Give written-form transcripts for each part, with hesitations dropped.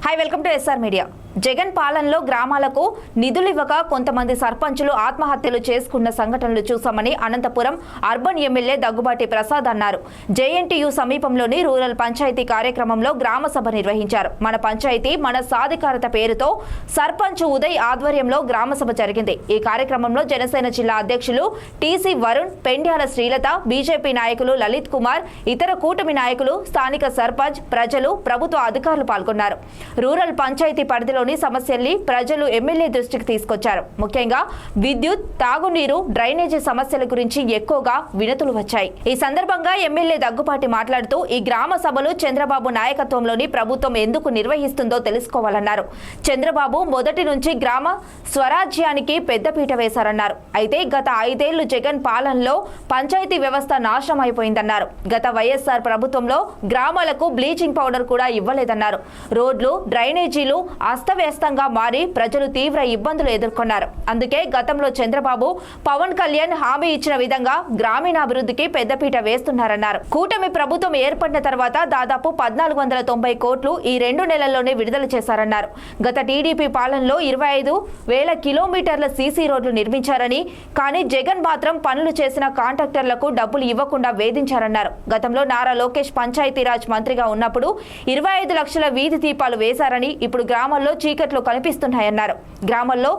High welcome to SR media. Jagan పాలనలో గ్రామాలకు నిధులు ఇవ్వక కొంతమంది సర్పంచులు ఆత్మహత్యలు చేసుకున్న సంఘటనలు చూసామని అనంతపురం అర్బన్ ఎమ్మెల్యే దగ్గుబాటి ప్రసాద్ అన్నారు। జేఎన్టీయూ సమీపంలోని రూరల్ పంచాయతీ కార్యక్రమంలో గ్రామ సభ నిర్వహించారు। మన పంచాయతీ మన సాధికారత పేరుతో సర్పంచ్ ఉదయ్ ఆధ్వర్యంలో గ్రామ సభ జరిగింది। ఈ కార్యక్రమంలో జనసేన జిల్లా అధ్యక్షులు టీసీ వరుణ్, పెండ్యాల శ్రీలత, బీజేపీ నాయకులు లలిత్ కుమార్, ఇతర కూటమి నాయకులు, స్థానిక సర్పంచ్, ప్రజలు, ప్రభుత్వ అధికారులు పాల్గొన్నారు। రూరల్ పంచాయతీ పరిధిలో సమస్యల్ని ప్రజలు ఎమ్మెల్యే దృష్టికి తీసుకొచ్చారు। ముఖ్యంగా విద్యుత్, తాగునీరు, డ్రైనేజీ సమస్యల గురించి ఎక్కువగా వినతులు వచ్చాయి। ఈ సందర్భంగా ఎమ్మెల్యే దగ్గుపాటి మాట్లాడుతూ ఈ గ్రామ సభలు చంద్రబాబు నాయకత్వంలోని ప్రభుత్వం ఎందుకు నిర్వహిస్తుందో తెలుసుకోవాలన్నారు। చంద్రబాబు మొదటి నుంచి గ్రామ స్వరాజ్యానికి పెద్దపీట వేశారన్నారు। అయితే గత 5 ఏళ్లు జగన్ పాలనలో పంచాయతీ వ్యవస్థ నాశనం అయిపోయిందన్నారు। గత వైఎస్ఆర్ ప్రభుత్వంలో గ్రామాలకు బ్లీచింగ్ పౌడర్ కూడా ఇవ్వలేదన్నారు। రోడ్లు, డ్రైనేజీలు అస్తవ్యస్తంగా మారి ప్రజలు తీవ్ర ఇబ్బందులు ఎదుర్కొన్నారు। అందుకే గతంలో చంద్రబాబు, పవన్ కళ్యాణ్ హామీ ఇచ్చిన విధంగా గ్రామీణాభివృద్ధికి పెద్దపీట వేస్తున్నారన్నారు। కూటమి ప్రభుత్వం ఏర్పడిన తర్వాత దాదాపు 1490 కోట్లు ఈ 2 నెలల్లోనే విడుదల చేశారన్నారు। గత టీడీపీ పాలనలో 25,000 కిలోమీటర్ల సీసీ రోడ్లు నిర్మించారని, కానీ జగన్ మాత్రం పనులు చేసిన కాంట్రాక్టర్లకు డబ్బులు ఇవ్వకుండా వేధించారన్నారు। గతంలో నారా లోకేష్ పంచాయతీరాజ్ మంత్రిగా ఉన్నప్పుడు 25 లక్షల వీధి దీపాలు వేశారని, ఇప్పుడు గ్రామాల్లో చీకట్లు కనిపిస్తున్నాయన్నారు। గ్రామాల్లో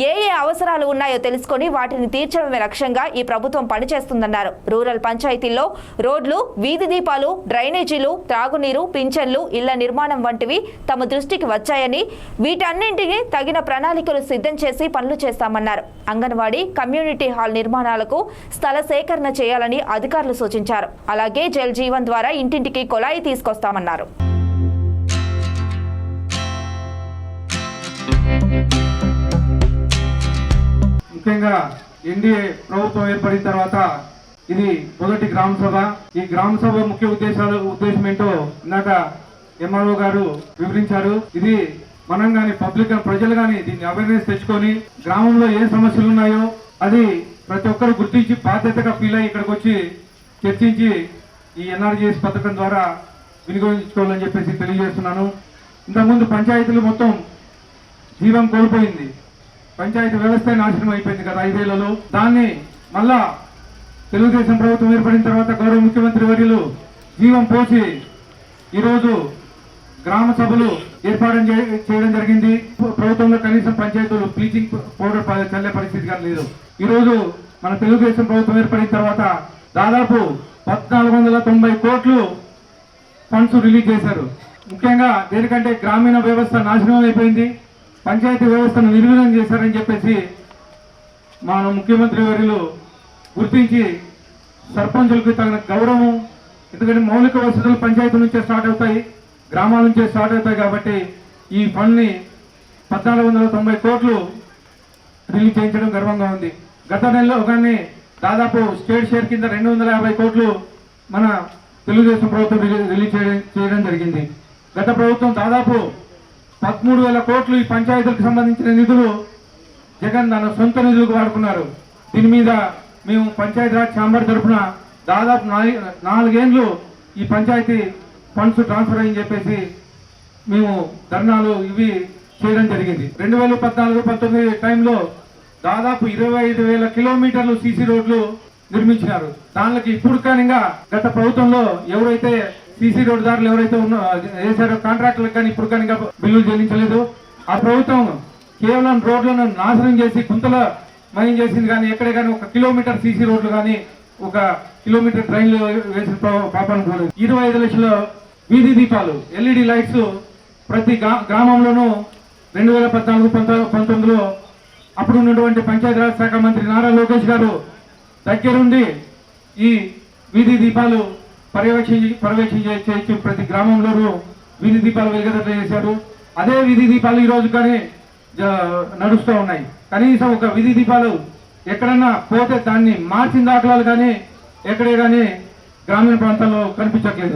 ఏ అవసరాలు ఉన్నాయో తెలుసుకొని వాటిని తీర్చడమే లక్ష్యంగా ఈ ప్రభుత్వం పనిచేస్తుందన్నారు। రూరల్ పంచాయతీల్లో రోడ్లు, వీధి దీపాలు, డ్రైనేజీలు, త్రాగునీరు, పింఛన్లు, ఇళ్ల నిర్మాణం వంటివి తమ దృష్టికి వచ్చాయని, వీటన్నింటినీ తగిన ప్రణాళికలు సిద్ధం చేసి పనులు చేస్తామన్నారు। అంగన్వాడీ, కమ్యూనిటీ హాల్ నిర్మాణాలకు స్థల సేకరణ చేయాలని అధికారులు సూచించారు। అలాగే జల్ జీవన్ ద్వారా ఇంటింటికి కొలాయి తీసుకొస్తామన్నారు। ముఖ్యంగా ఎన్డీఏ ప్రభుత్వం ఏర్పడిన తర్వాత ఇది మొదటి గ్రామ సభ। ఈ గ్రామ సభ ముఖ్య ఉద్దేశం ఏంటో ఇందాక ఎంఆర్ఓ గారు వివరించారు। ఇది మనం గాని పబ్లిక్ ప్రజలు గాని దీన్ని అవేర్నెస్ తెచ్చుకొని గ్రామంలో ఏ సమస్యలు ఉన్నాయో అది ప్రతి ఒక్కరు గుర్తించి బాధ్యతగా ఫీల్ అయ్యి ఇక్కడికి వచ్చి చర్చించి ఈ ఎన్ఆర్జీఎస్ పథకం ద్వారా వినియోగించుకోవాలని చెప్పేసి తెలియజేస్తున్నాను। ఇంతకుముందు పంచాయతీలు మొత్తం జీవం కోల్పోయింది, పంచాయతీ వ్యవస్థ నాశనం అయిపోయింది గత 5 ఏళ్లలో। దాన్ని మళ్ళా తెలుగుదేశం ప్రభుత్వం ఏర్పడిన తర్వాత గౌరవ ముఖ్యమంత్రి వర్యులు జీవం పోసి ఈరోజు గ్రామ సభలు ఏర్పాటు చేయడం జరిగింది। ప్రభుత్వంలో కనీసం పంచాయతీలు బ్లీచింగ్ పౌడర్ చల్లే పరిస్థితి కానీ లేదు। ఈరోజు మన తెలుగుదేశం ప్రభుత్వం ఏర్పడిన తర్వాత దాదాపు 1490 కోట్లు ఫండ్స్ రిలీజ్ చేశారు। ముఖ్యంగా దేనికంటే గ్రామీణ వ్యవస్థ నాశనం అయిపోయింది, పంచాయతీ వ్యవస్థను నిర్వీర్యం చేశారని చెప్పేసి మన ముఖ్యమంత్రి వర్యులు గుర్తించి సర్పంచులకు తగిన గౌరవం, ఎందుకంటే మౌలిక వసతులు పంచాయతీ నుంచే స్టార్ట్ అవుతాయి, గ్రామాల నుంచే స్టార్ట్ అవుతాయి కాబట్టి ఈ ఫండ్ని 1490 కోట్లు రిలీజ్ చేయించడం గర్వంగా ఉంది। గత నెలలో కానీ దాదాపు స్టేట్ షేర్ కింద 250 కోట్లు మన తెలుగుదేశం ప్రభుత్వం రిలీజ్ చేయడం జరిగింది। గత ప్రభుత్వం దాదాపు 13,000 కోట్లు ఈ పంచాయతీలకు సంబంధించిన నిధులు జగన్ తన సొంత నిధులకు వాడుకున్నారు। దీని మీద మేము పంచాయతీరాజ్ ఛాంబర్ తరఫున దాదాపు 4 ఏళ్ళు ఈ పంచాయతీ ఫండ్స్ ట్రాన్స్ఫర్ అయ్యని చెప్పేసి మేము ధర్నాలు ఇవి చేయడం జరిగింది। 2014-19 టైంలో దాదాపు 25,000 కిలోమీటర్లు సీసీ రోడ్లు నిర్మించినారు। దానికి ఇప్పుడు కానీ గత ప్రభుత్వంలో ఎవరైతే సీసీ రోడ్ దారులు ఎవరైతే వేసారో కాంట్రాక్టర్లకు కానీ ఇప్పుడు కానీ బిల్లులు చెల్లించలేదు। ఆ ప్రభుత్వం కేవలం రోడ్లను నాశనం చేసి గుంతల మయం చేసింది, కానీ ఎక్కడే కానీ 1 కిలోమీటర్ సీసీ రోడ్లు కానీ 1 కిలోమీటర్ ట్రైన్లు వేసిన పాపం కూడా 25 లక్షల వీధి దీపాలు ఎల్ఈడి లైట్స్ ప్రతి గ్రామంలోనూ 2014-19లో అప్పుడు ఉన్నటువంటి పంచాయతీరాజ్ శాఖ మంత్రి నారా లోకేష్ గారు దగ్గరుండి ఈ వీధి దీపాలు పర్యవేక్షణ చేయొచ్చు, ప్రతి గ్రామంలోనూ వీధి దీపాలు వెలుగుదల చేశారు। అదే వీధి దీపాలు ఈ రోజు కానీ నడుస్తూ ఉన్నాయి। కనీసం ఒక వీధి దీపాలు ఎక్కడన్నా పోతే దాన్ని మార్చిన దాఖలాలు కానీ ఎక్కడే కానీ గ్రామీణ ప్రాంతాల్లో కనిపించట్లేదు।